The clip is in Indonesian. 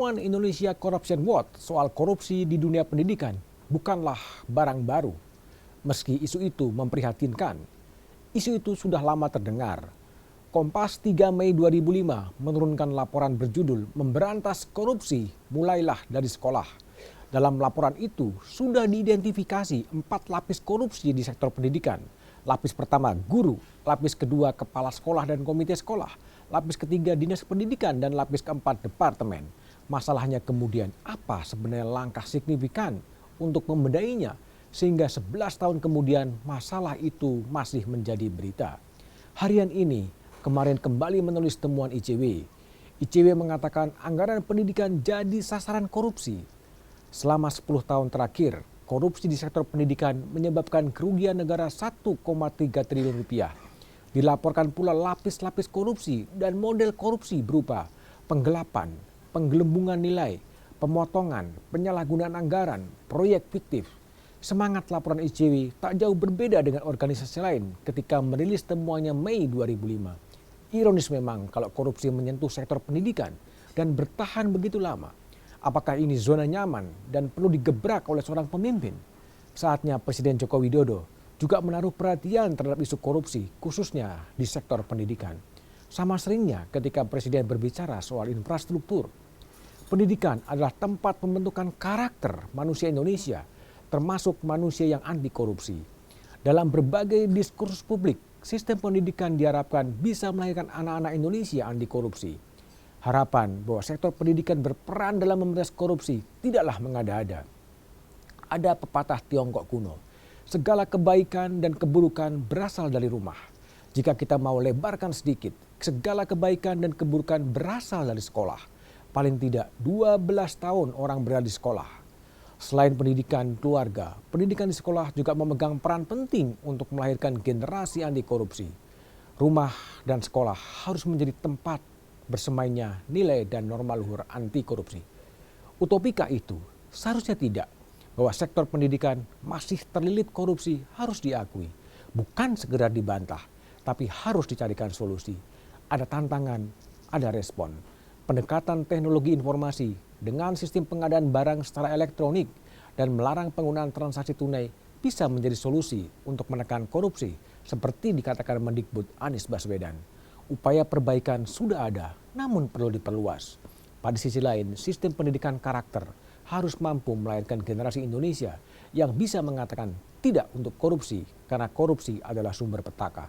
Temuan Indonesia Corruption Watch soal korupsi di dunia pendidikan bukanlah barang baru. Meski isu itu memprihatinkan, isu itu sudah lama terdengar. Kompas 3 Mei 2005 menurunkan laporan berjudul Memberantas Korupsi Mulailah dari Sekolah. Dalam laporan itu sudah diidentifikasi 4 lapis korupsi di sektor pendidikan. Lapis pertama guru, lapis kedua kepala sekolah dan komite sekolah, lapis ketiga dinas pendidikan, dan lapis keempat departemen. Masalahnya kemudian apa sebenarnya langkah signifikan untuk membedainya sehingga 11 tahun kemudian masalah itu masih menjadi berita. Harian ini kemarin kembali menulis temuan ICW. ICW mengatakan anggaran pendidikan jadi sasaran korupsi. Selama 10 tahun terakhir, korupsi di sektor pendidikan menyebabkan kerugian negara 1,3 triliun rupiah. Dilaporkan pula lapis-lapis korupsi dan model korupsi berupa penggelapan, penggelembungan nilai, pemotongan, penyalahgunaan anggaran, proyek fiktif. Semangat laporan ICW tak jauh berbeda dengan organisasi lain ketika merilis temuannya Mei 2005. Ironis memang kalau korupsi menyentuh sektor pendidikan dan bertahan begitu lama. Apakah ini zona nyaman dan perlu digebrak oleh seorang pemimpin? Saatnya Presiden Joko Widodo juga menaruh perhatian terhadap isu korupsi, khususnya di sektor pendidikan. Sama seringnya ketika Presiden berbicara soal infrastruktur. Pendidikan adalah tempat pembentukan karakter manusia Indonesia, termasuk manusia yang anti korupsi. Dalam berbagai diskursus publik, sistem pendidikan diharapkan bisa melahirkan anak-anak Indonesia anti korupsi. Harapan bahwa sektor pendidikan berperan dalam memberantas korupsi tidaklah mengada-ada. Ada pepatah Tiongkok kuno, segala kebaikan dan keburukan berasal dari rumah. Jika kita mau lebarkan sedikit, segala kebaikan dan keburukan berasal dari sekolah. Paling tidak 12 tahun orang berada di sekolah. Selain pendidikan keluarga, pendidikan di sekolah juga memegang peran penting untuk melahirkan generasi anti korupsi. Rumah dan sekolah harus menjadi tempat bersemainya nilai dan norma luhur anti korupsi. Utopika itu seharusnya tidak, bahwa sektor pendidikan masih terlilit korupsi harus diakui. Bukan sekedar dibantah, tapi harus dicarikan solusi. Ada tantangan, ada respon. Pendekatan teknologi informasi dengan sistem pengadaan barang secara elektronik dan melarang penggunaan transaksi tunai bisa menjadi solusi untuk menekan korupsi seperti dikatakan Mendikbud Anies Baswedan. Upaya perbaikan sudah ada, namun perlu diperluas. Pada sisi lain, sistem pendidikan karakter harus mampu melahirkan generasi Indonesia yang bisa mengatakan tidak untuk korupsi karena korupsi adalah sumber petaka.